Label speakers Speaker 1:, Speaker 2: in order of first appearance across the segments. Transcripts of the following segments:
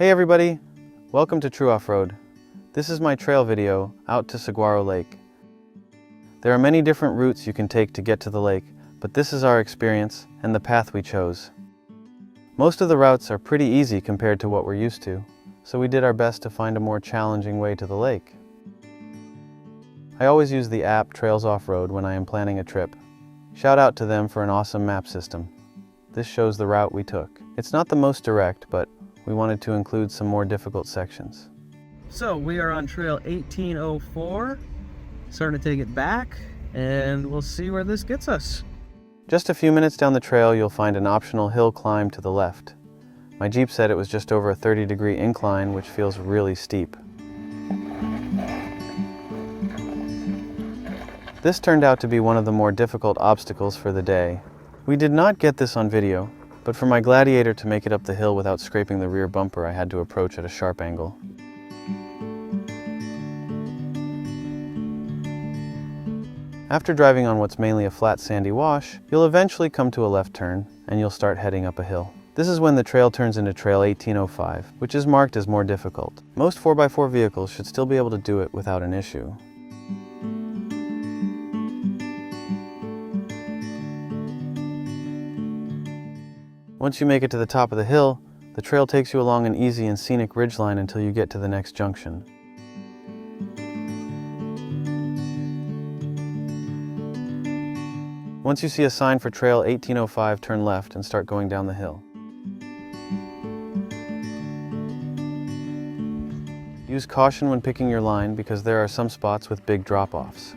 Speaker 1: Hey everybody, welcome to True Off-Road. This is my trail video out to Saguaro Lake. There are many different routes you can take to get to the lake, but this is our experience and the path we chose. Most of the routes are pretty easy compared to what we're used to, so we did our best to find a more challenging way to the lake. I always use the app Trails Off-Road when I am planning a trip. Shout out to them for an awesome map system. This shows the route we took. It's not the most direct, but we wanted to include some more difficult sections.
Speaker 2: So we are on trail 1804, starting to take it back, and we'll see where this gets us.
Speaker 1: Just a few minutes down the trail, you'll find an optional hill climb to the left. My Jeep said it was just over a 30-degree incline, which feels really steep. This turned out to be one of the more difficult obstacles for the day. We did not get this on video, but for my Gladiator to make it up the hill without scraping the rear bumper, I had to approach at a sharp angle. After driving on what's mainly a flat sandy wash, you'll eventually come to a left turn, and you'll start heading up a hill. This is when the trail turns into trail 1805, which is marked as more difficult. Most 4x4 vehicles should still be able to do it without an issue. Once you make it to the top of the hill, the trail takes you along an easy and scenic ridgeline until you get to the next junction. Once you see a sign for trail 1805, turn left and start going down the hill. Use caution when picking your line because there are some spots with big drop-offs.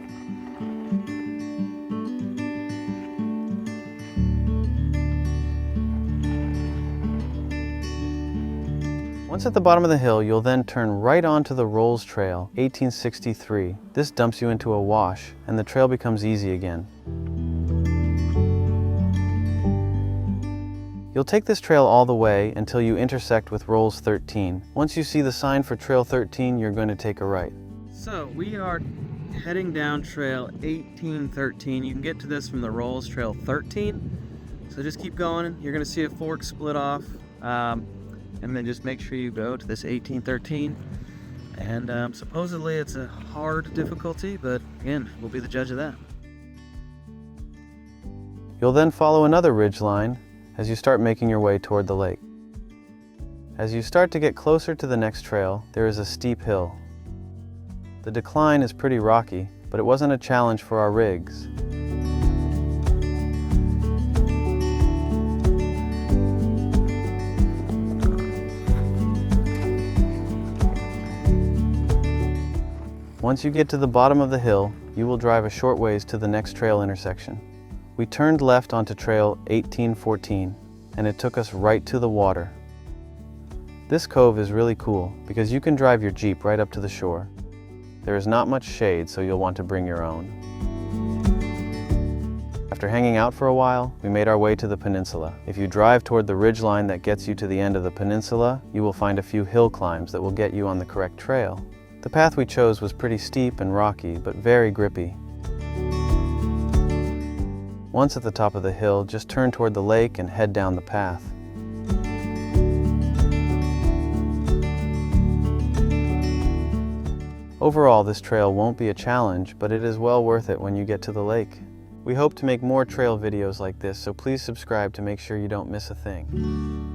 Speaker 1: Once at the bottom of the hill, you'll then turn right onto the Rolls Trail 1863. This dumps you into a wash, and the trail becomes easy again. You'll take this trail all the way until you intersect with Rolls 13. Once you see the sign for Trail 13, you're going to take a right.
Speaker 2: So we are heading down trail 1813. You can get to this from the Rolls Trail 13. So just keep going. You're going to see a fork split off. And then just make sure you go to this 1813. And supposedly it's a hard difficulty, but again, we'll be the judge of that.
Speaker 1: You'll then follow another ridge line as you start making your way toward the lake. As you start to get closer to the next trail, there is a steep hill. The decline is pretty rocky, but it wasn't a challenge for our rigs. Once you get to the bottom of the hill, you will drive a short ways to the next trail intersection. We turned left onto trail 1814, and it took us right to the water. This cove is really cool because you can drive your Jeep right up to the shore. There is not much shade, so you'll want to bring your own. After hanging out for a while, we made our way to the peninsula. If you drive toward the ridgeline that gets you to the end of the peninsula, you will find a few hill climbs that will get you on the correct trail. The path we chose was pretty steep and rocky, but very grippy. Once at the top of the hill, just turn toward the lake and head down the path. Overall, this trail won't be a challenge, but it is well worth it when you get to the lake. We hope to make more trail videos like this, so please subscribe to make sure you don't miss a thing.